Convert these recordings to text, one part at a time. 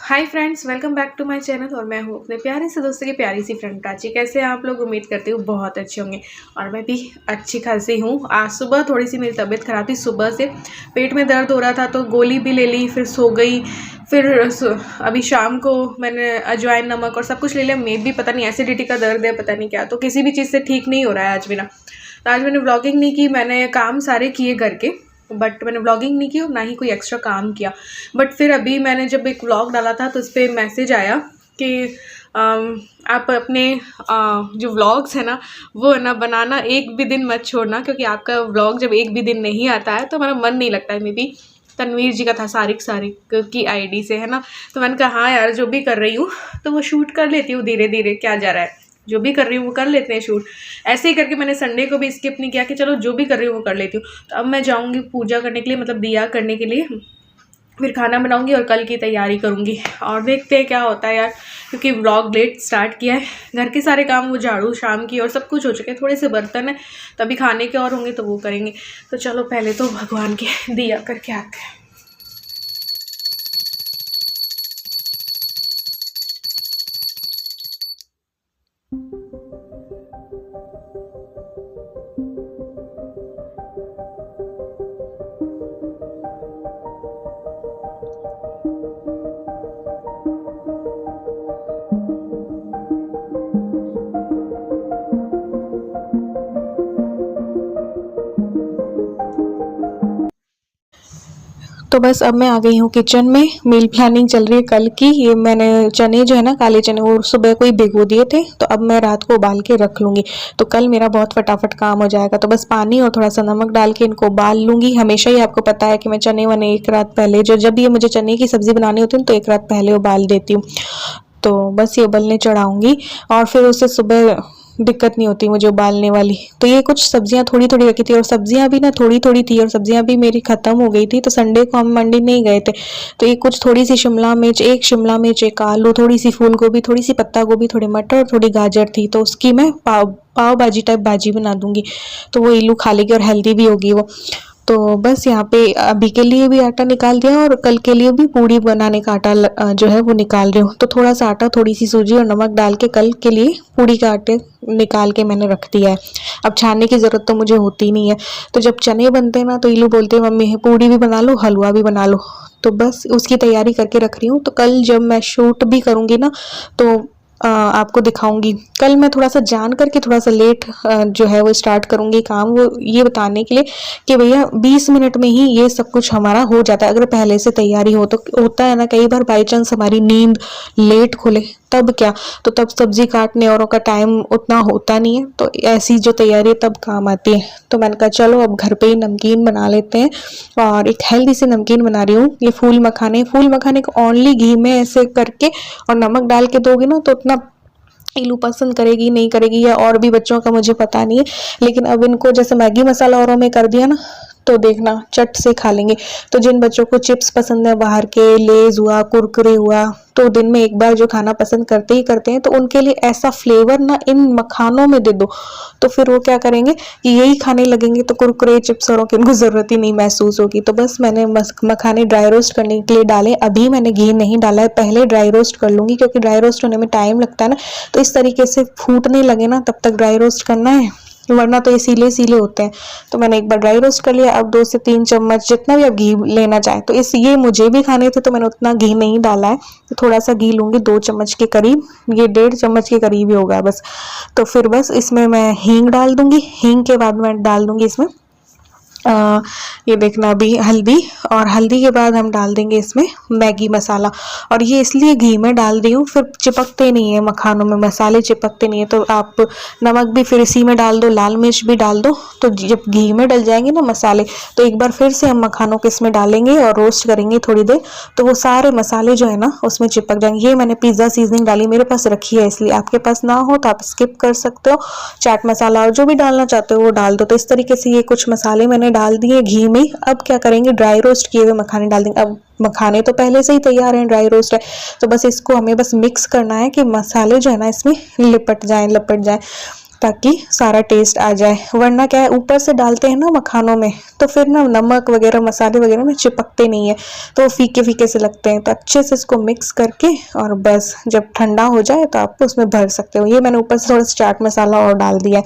Hi friends, welcome back to my channel. और मैं हूँ अपने प्यारे से दोस्तों की प्यारी सी फ्रेंड प्राची। कैसे हैं आप लोग? उम्मीद करती हूँ बहुत अच्छे होंगे और मैं भी अच्छी खासी हूँ। आज सुबह थोड़ी सी मेरी तबीयत खराब थी, सुबह से पेट में दर्द हो रहा था तो गोली भी ले ली, फिर सो गई। फिर अभी शाम को मैंने अजवाइन नमक और सब कुछ ले लिया। मे भी पता नहीं एसिडिटी का दर्द है, पता नहीं क्या, तो किसी भी चीज़ से ठीक नहीं हो रहा है आज बिना। तो आज मैंने व्लॉगिंग नहीं की, मैंने काम सारे किए घर के, बट मैंने व्लॉगिंग नहीं की और ना ही कोई एक्स्ट्रा काम किया। बट फिर अभी मैंने जब एक व्लॉग डाला था तो उस पर मैसेज आया कि आप अपने जो व्लॉग्स है ना वो है ना बनाना एक भी दिन मत छोड़ना, क्योंकि आपका व्लॉग जब एक भी दिन नहीं आता है तो हमारा मन नहीं लगता है। मे बी तनवीर जी का था, सारिक सारिक की आईडी से, है ना। तो मैंने कहा हाँ यार, जो भी कर रही हूँ तो वो शूट कर लेती हूँ धीरे धीरे, क्या जा रहा है, जो भी कर रही हूँ वो कर लेते हैं शूट। ऐसे ही करके मैंने संडे को भी स्किप नहीं किया कि चलो जो भी कर रही हूँ वो कर लेती हूँ। तो अब मैं जाऊँगी पूजा करने के लिए, मतलब दिया करने के लिए, फिर खाना बनाऊँगी और कल की तैयारी करूँगी और देखते हैं क्या होता है यार। क्योंकि व्लॉग लेट स्टार्ट किया है, घर के सारे काम, वो झाड़ू शाम की और सब कुछ हो चुके हैं, थोड़े से बर्तन है तो अभी खाने के और होंगे तो वो करेंगे। तो चलो पहले तो भगवान के दिया करके आते हैं। तो बस अब मैं आ गई हूँ किचन में। मील प्लानिंग चल रही है कल की। ये मैंने चने जो है ना, काले चने, वो सुबह को ही भिगो दिए थे, तो अब मैं रात को उबाल के रख लूँगी। तो कल मेरा बहुत फटाफट काम हो जाएगा। तो बस पानी और थोड़ा सा नमक डाल के इनको उबाल लूँगी। हमेशा ही आपको पता है कि मैं चने वने एक रात पहले, जब भी ये मुझे चने की सब्ज़ी बनानी होती है तो एक रात पहले उबाल देती हूँ। तो बस ये उबलने चढ़ाऊँगी और फिर उसे सुबह दिक्कत नहीं होती मुझे उबालने वाली। तो ये कुछ सब्जियां थोड़ी थोड़ी रखी थी और सब्जियां भी ना थोड़ी थोड़ी थी और सब्जियां भी मेरी खत्म हो गई थी। तो संडे को हम मंडी नहीं गए थे, तो ये कुछ थोड़ी सी शिमला मिर्च, एक शिमला मिर्च, एक आलू, थोड़ी सी फूल गोभी, थोड़ी सी पत्ता गोभी, थोड़े मटर और थोड़ी गाजर थी। तो उसकी मैं पाव भाजी टाइप भाजी बना दूंगी, तो वो इल्लू खा लेगी और हेल्दी भी होगी वो। तो बस यहाँ पे अभी के लिए भी आटा निकाल दिया और कल के लिए भी पूड़ी बनाने का आटा जो है वो निकाल रही हूँ। तो थोड़ा सा आटा, थोड़ी सी सूजी और नमक डाल के कल के लिए पूड़ी का आटे निकाल के मैंने रख दिया है। अब छानने की ज़रूरत तो मुझे होती नहीं है। तो जब चने बनते हैं ना तो इलू बोलते हैं मम्मी पूड़ी भी बना लो, हलवा भी बना लो। तो बस उसकी तैयारी करके रख रही हूँ। तो कल जब मैं शूट भी करूँगी ना तो आपको दिखाऊंगी। कल मैं थोड़ा सा जान करके थोड़ा सा लेट जो है वो स्टार्ट करूंगी काम, वो ये बताने के लिए कि भैया 20 मिनट में ही ये सब कुछ हमारा हो जाता है अगर पहले से तैयारी हो। तो होता है ना कई बार बाई चांस हमारी नींद लेट खुले तब क्या, तो तब सब्जी काटने औरों का टाइम उतना होता नहीं है, तो ऐसी जो तैयारी तब काम आती है। तो मैंने कहा चलो अब घर पे ही नमकीन बना लेते हैं और एक हेल्दी से नमकीन बना रही हूँ। ये फूल मखाने को ओनली घी में ऐसे करके और नमक डाल के दोगे ना तो उतना इलू पसंद करेगी नहीं करेगी, या और भी बच्चों का मुझे पता नहीं है, लेकिन अब इनको जैसे मैगी मसाला औरों में कर दिया ना तो देखना चट से खा लेंगे। तो जिन बच्चों को चिप्स पसंद है बाहर के, लेज हुआ, कुरकुरे हुआ, तो दिन में एक बार जो खाना पसंद करते ही करते हैं, तो उनके लिए ऐसा फ्लेवर ना इन मखानों में दे दो तो फिर वो क्या करेंगे कि यही खाने लगेंगे। तो कुरकुरे चिप्स और की उनको ज़रूरत ही नहीं महसूस होगी। तो बस मैंने मखाने ड्राई रोस्ट करने के लिए डाले। अभी मैंने घी नहीं डाला है, पहले ड्राई रोस्ट कर लूँगी क्योंकि ड्राई रोस्ट होने में टाइम लगता है ना। तो इस तरीके से फूटने लगे ना तब तक ड्राई रोस्ट करना है, वरना तो ये सीले सीले होते हैं। तो मैंने एक बार ड्राई रोस्ट कर लिया। अब 2 से 3 चम्मच जितना भी आप घी लेना चाहें, तो ये मुझे भी खाने थे तो मैंने उतना घी नहीं डाला है। तो थोड़ा सा घी लूँगी, 2 चम्मच के करीब, ये 1.5 चम्मच के करीब ही होगा बस। तो फिर बस इसमें मैं हींग डाल दूँगी। हींग के बाद मैं डाल दूँगी इसमें ये देखना अभी हल्दी, और हल्दी के बाद हम डाल देंगे इसमें मैगी मसाला। और ये इसलिए घी में डाल दी हूँ, फिर चिपकते नहीं है मखानों में, मसाले चिपकते नहीं है। तो आप नमक भी फिर इसी में डाल दो, लाल मिर्च भी डाल दो, तो जब घी में डल जाएंगे ना मसाले तो एक बार फिर से हम मखानों को इसमें डालेंगे और रोस्ट करेंगे थोड़ी देर, तो वो सारे मसाले जो है ना उसमें चिपक जाएंगे। ये मैंने पिज़्ज़ा सीजनिंग डाली, मेरे पास रखी है, इसलिए आपके पास ना हो तो आप स्किप कर सकते हो। चाट मसाला और जो भी डालना चाहते हो वो डाल दो। तो इस तरीके से ये कुछ मसाले मैंने डाल दिए घी में। अब क्या करेंगे, ड्राई रोस्ट किए हुए मखाने डाल देंगे। अब मखाने तो पहले से ही तैयार हैं, ड्राई रोस्ट है, तो बस इसको हमें बस मिक्स करना है कि मसाले जो है ना इसमें लपट जाए। ताकि सारा टेस्ट आ जाए। वरना क्या है, ऊपर से डालते हैं ना मखानों में तो फिर ना नमक वगैरह मसाले वगैरह में चिपकते नहीं है, तो फीके फीके से लगते हैं। तो अच्छे से इसको मिक्स करके और बस जब ठंडा हो जाए तो आप उसमें भर सकते हो। ये मैंने ऊपर से थोड़ा सा चाट मसाला और डाल दिया है।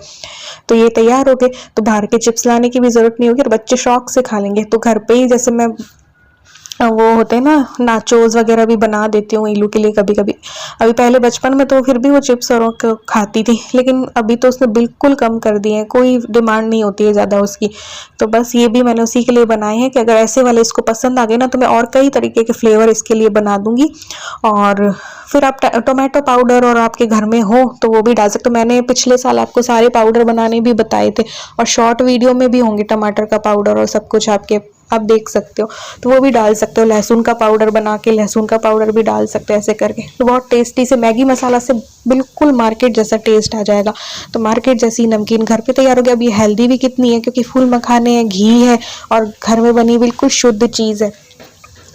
तो ये तैयार हो गए। तो बाहर के चिप्स लाने की भी जरूरत नहीं होगी और बच्चे शौक से खा लेंगे। तो घर पे ही जैसे मैं वो होते हैं ना नाचोस वगैरह भी बना देती हूँ इलू के लिए कभी कभी। अभी पहले बचपन में तो फिर भी वो चिप्स और खाती थी, लेकिन अभी तो उसने बिल्कुल कम कर दिए हैं, कोई डिमांड नहीं होती है ज़्यादा उसकी। तो बस ये भी मैंने उसी के लिए बनाए हैं कि अगर ऐसे वाले इसको पसंद आ गए ना तो मैं और कई तरीके के फ्लेवर इसके लिए बना दूंगी। और फिर आप टोमेटो पाउडर और आपके घर में हो तो वो भी डाल सकते हो। मैंने पिछले साल आपको सारे पाउडर बनाने भी बताए थे और शॉर्ट वीडियो में भी होंगे टमाटर का पाउडर और सब कुछ आपके, आप देख सकते हो। तो वो भी डाल सकते हो। लहसुन का पाउडर बना के लहसुन का पाउडर भी डाल सकते हो। ऐसे करके तो बहुत टेस्टी से मैगी मसाला से बिल्कुल मार्केट जैसा टेस्ट आ जाएगा। तो मार्केट जैसी नमकीन घर पे तैयार हो गया। अब ये हेल्दी भी कितनी है, क्योंकि फूल मखाने हैं, घी है और घर में बनी बिल्कुल शुद्ध चीज़ है।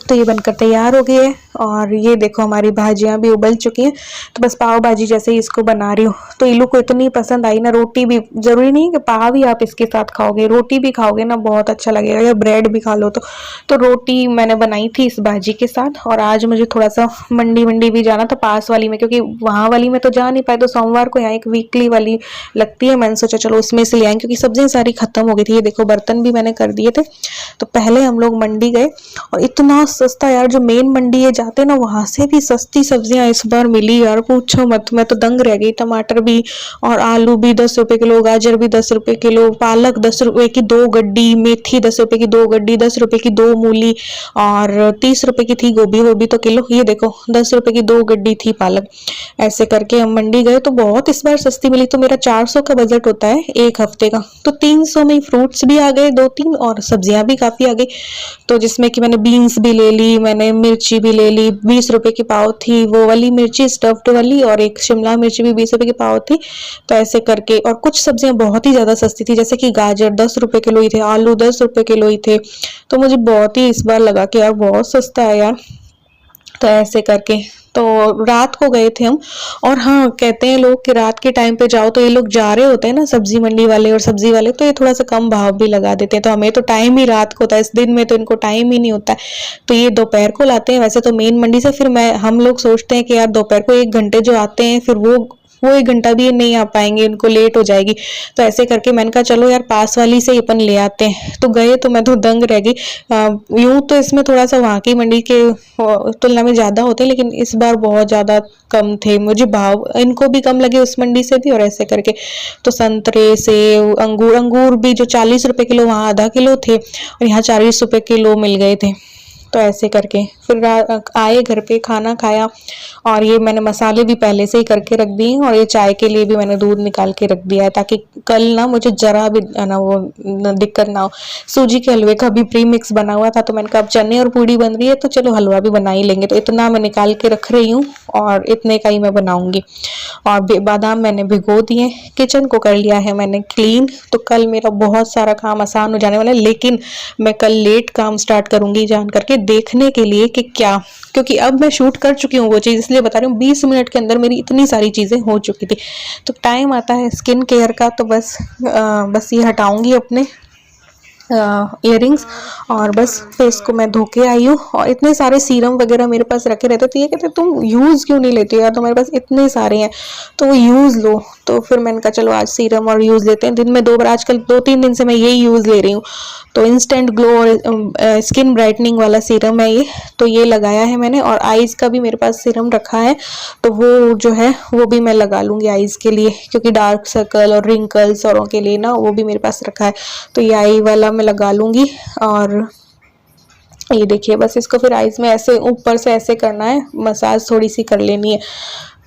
तो ये बनकर तैयार हो गई है और ये देखो हमारी भाजियाँ भी उबल चुकी हैं। तो बस पाव भाजी जैसे ही इसको बना रही हूँ। तो इलू को इतनी पसंद आई ना, रोटी भी, जरूरी नहीं है कि पाव ही आप इसके साथ खाओगे, रोटी भी खाओगे ना बहुत अच्छा लगेगा, या ब्रेड भी खा लो। तो रोटी मैंने बनाई थी इस भाजी के साथ। और आज मुझे थोड़ा सा मंडी भी जाना था पास वाली में, क्योंकि वहाँ वाली में तो जा नहीं पाए। तो सोमवार को यहाँ एक वीकली वाली लगती है, मैंने सोचा चलो उसमें से ले आएंगे, क्योंकि सब्जियाँ सारी खत्म हो गई थी। ये देखो बर्तन भी मैंने कर दिए थे। तो पहले हम लोग मंडी गए और इतना सस्ता यार, जो मेन मंडी है जाते ना वहां से भी सस्ती सब्जियां इस बार मिली यार, पूछो मत, मैं तो दंग रह गई। टमाटर भी और आलू भी 10 रुपए किलो, गाजर भी 10 रुपए किलो, पालक 10 रुपए की 2 गड्डी, मेथी 10 रुपए की 2 गड्डी, 10 रुपए की 2 मूली और 30 रुपए की थी गोभी। गोभी तो किलो, ये देखो 10 रुपए की 2 गड्डी थी पालक। ऐसे करके हम मंडी गए तो बहुत इस बार सस्ती मिली। तो मेरा 400 का बजट होता है एक हफ्ते का, तो 300 में फ्रूट्स भी आ गए 2-3 और सब्जियां भी काफी आ गई। तो जिसमें कि मैंने बीन्स भी ले ली, मैंने मिर्ची भी ले ली, 20 रुपए की पाव थी वो वाली मिर्ची स्टफ्ड वाली, और एक शिमला मिर्ची भी 20 रुपए की पाव थी। तो ऐसे करके, और कुछ सब्जियां बहुत ही ज्यादा सस्ती थी, जैसे कि गाजर 10 रुपए किलो ही थे, आलू 10 रुपए किलो ही थे। तो मुझे बहुत ही इस बार लगा कि यार बहुत सस्ता है यार। तो ऐसे करके तो रात को गए थे हम। और हाँ, कहते हैं लोग कि रात के टाइम पे जाओ तो ये लोग जा रहे होते हैं ना सब्जी मंडी वाले और सब्जी वाले, तो ये थोड़ा सा कम भाव भी लगा देते हैं। तो हमें तो टाइम ही रात को होता है, इस दिन में तो इनको टाइम ही नहीं होता है। तो ये दोपहर को लाते हैं वैसे तो मेन मंडी से। फिर हम लोग सोचते हैं कि यार दोपहर को 1 घंटे जो आते हैं, फिर वो 1 घंटा भी नहीं आ पाएंगे, इनको लेट हो जाएगी। तो ऐसे करके मैंने कहा चलो यार पास वाली से अपन ले आते हैं। तो गए तो मैं तो दंग रह गई। यूं तो इसमें थोड़ा सा वहाँ की मंडी के तुलना में ज्यादा होते हैं, लेकिन इस बार बहुत ज्यादा कम थे। मुझे भाव इनको भी कम लगे उस मंडी से भी। और ऐसे करके तो संतरे, सेब, अंगूर भी जो 40 रुपए किलो वहाँ आधा किलो थे और यहाँ 40 रुपए किलो मिल गए थे। तो ऐसे करके फिर आए घर पे, खाना खाया। और ये मैंने मसाले भी पहले से ही करके रख दिए, और ये चाय के लिए भी मैंने दूध निकाल के रख दिया है, ताकि कल ना मुझे जरा भी ना वो दिक्कत ना हो। सूजी के हलवे का भी प्री मिक्स बना हुआ था, तो मैंने कहा अब चने और पूड़ी बन रही है तो चलो हलवा भी बना ही लेंगे। तो इतना मैं निकाल के रख रही हूँ और इतने का ही मैं बनाऊंगी। और बादाम मैंने भिगो दिए। किचन को कर लिया है मैंने क्लीन। तो कल मेरा बहुत सारा काम आसान हो जाने वाला है, लेकिन मैं कल लेट काम स्टार्ट करूंगी जान करके, देखने के लिए कि क्या, क्योंकि अब मैं शूट कर चुकी हूँ वो चीज़, इसलिए बता रही हूँ। 20 मिनट के अंदर मेरी इतनी सारी चीज़ें हो चुकी थी। तो टाइम आता है स्किन केयर का, तो बस ये हटाऊंगी अपने इयररिंग्स, और बस फेस को मैं धो के आई हूँ। और इतने सारे सीरम वगैरह मेरे पास रखे रहते, तो ये कहते तुम यूज़ क्यों नहीं लेते यार, तुम्हारे पास इतने सारे हैं तो वो यूज़ लो। तो फिर मैंने कहा चलो आज सीरम और यूज़ लेते हैं। दिन में 2 बार, आजकल 2-3 दिन से मैं यही यूज़ ले रही हूँ। तो इंस्टेंट ग्लो और स्किन ब्राइटनिंग वाला सीरम है ये। तो ये लगाया है मैंने। और आईज का भी मेरे पास सीरम रखा है, तो वो जो है वो भी मैं लगा लूँगी आईज के लिए, क्योंकि डार्क सर्कल और रिंकल्स औरों के लिए ना वो भी मेरे पास रखा है। तो ये आई वाला मैं लगा लूँगी। और ये देखिए बस इसको फिर आईज में ऐसे ऊपर से ऐसे करना है, मसाज थोड़ी सी कर लेनी है।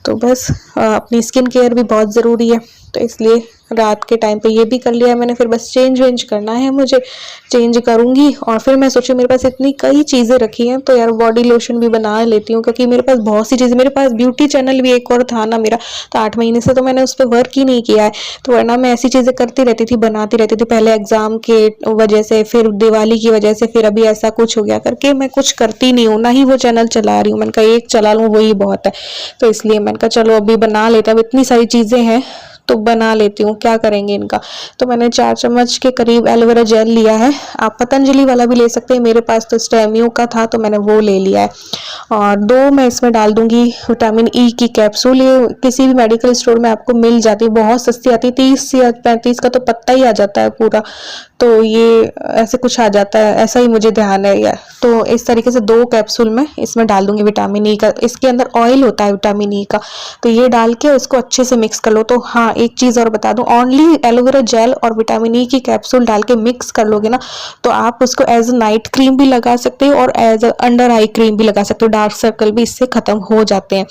तो बस अपनी स्किन केयर भी बहुत ज़रूरी है, तो इसलिए रात के टाइम पे ये भी कर लिया है मैंने। फिर बस चेंज वेंज करना है मुझे, चेंज करूंगी। और फिर मैं सोची मेरे पास इतनी कई चीज़ें रखी हैं, तो यार बॉडी लोशन भी बना लेती हूँ, क्योंकि मेरे पास बहुत सी चीज़ें, मेरे पास ब्यूटी चैनल भी एक और था ना मेरा, तो 8 महीने से तो मैंने उस पर वर्क ही नहीं किया है। तो वरना मैं ऐसी चीज़ें करती रहती थी, बनाती रहती थी। पहले एग्जाम के वजह से, फिर दिवाली की वजह से, फिर अभी ऐसा कुछ हो गया करके मैं कुछ करती नहीं हूँ, ना ही वो चैनल चला रही हूँ। मैंने कहा एक चला लूँ वही बहुत है, तो इसलिए मैंने कहा चलो अभी बना लेते हैं। अब इतनी सारी चीज़ें हैं तो बना लेती हूँ, क्या करेंगे इनका। तो मैंने 4 चम्मच के करीब एलोवेरा जेल लिया है। आप पतंजलि वाला भी ले सकते हैं, मेरे पास तो स्टेमियो का था तो मैंने वो ले लिया है। और 2 मैं इसमें डाल दूंगी विटामिन ई की कैप्सूल। ये किसी भी मेडिकल स्टोर में आपको मिल जाती है, बहुत सस्ती आती है, 30 या 35 का तो पत्ता ही आ जाता है पूरा। तो ये ऐसे कुछ आ जाता है, ऐसा ही मुझे ध्यान है यार। तो इस तरीके से 2 कैप्सूल मैं इसमें डाल दूंगी विटामिन ई का। इसके अंदर ऑयल होता है विटामिन ई का, तो ये डाल के इसको अच्छे से मिक्स कर लो। तो हाँ, एक चीज और बता दूं, ओनली एलोवेरा जेल और विटामिन ई की कैप्सूल डाल के मिक्स कर लोगे ना, तो आप उसको एज अ नाइट क्रीम भी लगा सकते हो और as a under eye cream भी लगा सकते हो। डार्क सर्कल भी इससे खत्म हो जाते हैं,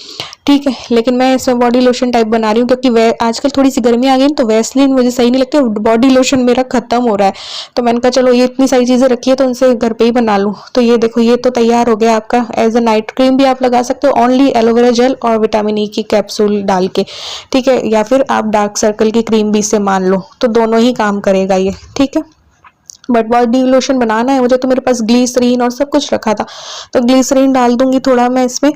ठीक है। लेकिन मैं इसमें बॉडी लोशन टाइप बना रही हूँ, क्योंकि आजकल थोड़ी सी गर्मी आ गई तो वैसलीन मुझे सही नहीं लगती, बॉडी लोशन मेरा खत्म हो रहा है। तो मैंने कहा चलो ये इतनी सारी चीजें रखी है तो उनसे घर पे ही बना लूँ। तो ये देखो, ये तो तैयार हो गया आपका। एज अ नाइट क्रीम भी आप लगा सकते हो, ओनली एलोवेरा जेल और विटामिन ई की कैप्सूल डाल के, ठीक है। या फिर आप डार्क सर्कल की क्रीम भी इससे मान लो, तो दोनों ही काम करेगा ये, ठीक है। बट बॉडी लोशन बनाना है मुझे, तो मेरे पास ग्लिसरीन और सब कुछ रखा था, तो ग्लिसरीन डाल दूंगी थोड़ा मैं इसमें,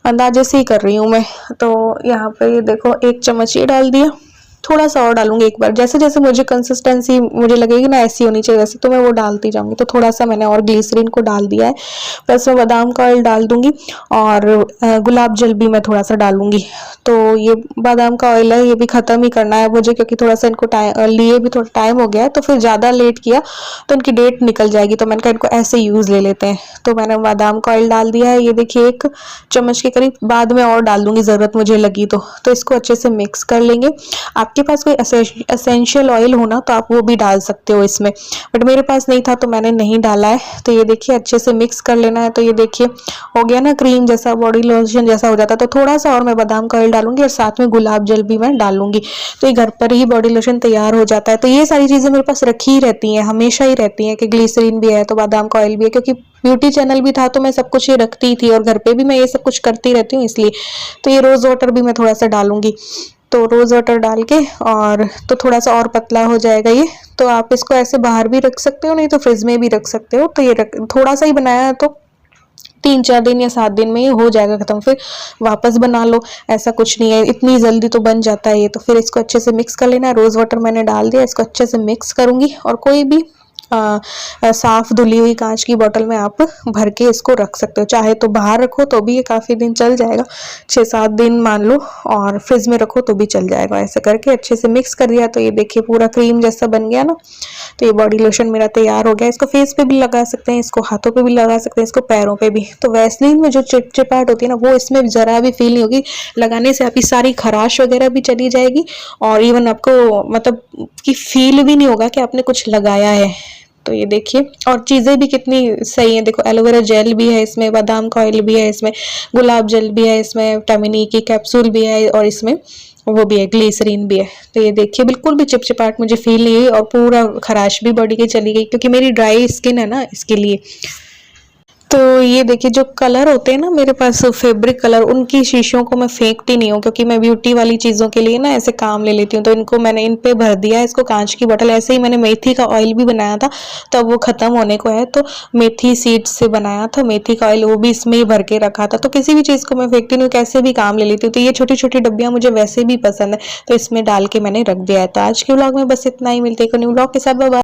अंदाजे से ही कर रही हूँ मैं। तो यहाँ पे ये देखो 1 चम्मच ये डाल दिया, थोड़ा सा और डालूंगी एक बार, जैसे जैसे मुझे कंसिस्टेंसी मुझे लगेगी ना ऐसी होनी चाहिए वैसे, तो मैं वो डालती जाऊंगी। तो थोड़ा सा मैंने और ग्लिसरीन को डाल दिया है, प्लस मैं बादाम का ऑयल डाल दूंगी और गुलाब जल भी मैं थोड़ा सा डालूंगी। तो ये बादाम का ऑयल है, ये भी खत्म ही करना है मुझे, क्योंकि थोड़ा सा इनको लिए भी थोड़ा टाइम हो गया है, तो फिर ज्यादा लेट किया तो इनकी डेट निकल जाएगी, तो मैंने कहा इनको ऐसे यूज ले लेते हैं। तो मैंने बादाम का ऑयल डाल दिया है, ये देखिए 1 चम्मच के करीब, बाद में और डाल दूंगी जरूरत मुझे लगी तो इसको अच्छे से मिक्स कर लेंगे। आपके पास कोई एसेंशियल ऑयल हो ना तो आप वो भी डाल सकते हो इसमें, बट मेरे पास नहीं था तो मैंने नहीं डाला है। तो ये देखिए अच्छे से मिक्स कर लेना है। तो ये देखिए हो गया ना क्रीम जैसा, बॉडी लोशन जैसा हो जाता है। तो थोड़ा सा और मैं बादाम का ऑयल डालूंगी और साथ में गुलाब जल भी मैं डालूंगी, तो ये घर पर ही बॉडी लोशन तैयार हो जाता है। तो ये सारी चीजें मेरे पास रखी ही रहती हैं, हमेशा ही रहती हैं, कि ग्लिसरीन भी है तो बादाम का ऑयल भी है, क्योंकि ब्यूटी चैनल भी था तो मैं सब कुछ ये रखती ही थी और घर पे भी मैं ये सब कुछ करती रहती हूँ इसलिए। तो ये रोज वाटर भी मैं थोड़ा सा डालूंगी, तो रोज वाटर डाल के, और तो थोड़ा सा और पतला हो जाएगा ये। तो आप इसको ऐसे बाहर भी रख सकते हो, नहीं तो फ्रिज में भी रख सकते हो। तो ये थोड़ा सा ही बनाया है, तो 3-4 दिन या 7 दिन में ये हो जाएगा खत्म, फिर वापस बना लो, ऐसा कुछ नहीं है, इतनी जल्दी तो बन जाता है ये। तो फिर इसको अच्छे से मिक्स कर लेना है। रोज वाटर मैंने डाल दिया, इसको अच्छे से मिक्स करूंगी, और कोई भी साफ धुली हुई कांच की बोतल में आप भर के इसको रख सकते हो। चाहे तो बाहर रखो तो भी ये काफी दिन चल जाएगा, 6-7 दिन मान लो, और फ्रिज में रखो तो भी चल जाएगा। ऐसे करके अच्छे से मिक्स कर दिया, तो ये देखिए पूरा क्रीम जैसा बन गया ना। तो ये बॉडी लोशन मेरा तैयार हो गया। इसको फेस पे भी लगा सकते हैं, इसको हाथों पे भी लगा सकते हैं, इसको पैरों पे भी। तो वैसलीन में जो चिपचिपाहट होती है ना, वो इसमें जरा भी फील नहीं होगी। लगाने से आपकी सारी खराश वगैरह भी चली जाएगी, और इवन आपको मतलब कि फील भी नहीं होगा कि आपने कुछ लगाया है। तो ये देखिए, और चीजें भी कितनी सही है, देखो एलोवेरा जेल भी है इसमें, बादाम का ऑयल भी है इसमें, गुलाब जल भी है इसमें, विटामिन ई की कैप्सूल भी है, और इसमें वो भी है, ग्लिसरीन भी है। तो ये देखिए बिल्कुल भी चिपचिपाहट मुझे फील नहीं हुई, और पूरा खराश भी बॉडी की चली गई, क्योंकि मेरी ड्राई स्किन है ना, इसके लिए। तो ये देखिए जो कलर होते हैं ना मेरे पास, फैब्रिक कलर, उनकी शीशियों को मैं फेंकती नहीं हूँ, क्योंकि मैं ब्यूटी वाली चीज़ों के लिए ना ऐसे काम ले लेती हूँ। तो इनको मैंने इन पे भर दिया है, इसको कांच की बोतल। ऐसे ही मैंने मेथी का ऑयल भी बनाया था, तब वो खत्म होने को है, तो मेथी सीड्स से बनाया था मेथी का ऑयल, वो भी इसमें ही भर के रखा था। तो किसी भी चीज़ को मैं फेंकती नहीं हूँ, कैसे भी काम ले लेती हूँ। तो ये छोटी छोटी डब्बियाँ मुझे वैसे भी पसंद है, तो इसमें डाल के मैंने रख दिया है। तो आज के व्लॉग में बस इतना ही, मिलते हैं न्यू व्लॉग के साथ। Bye bye.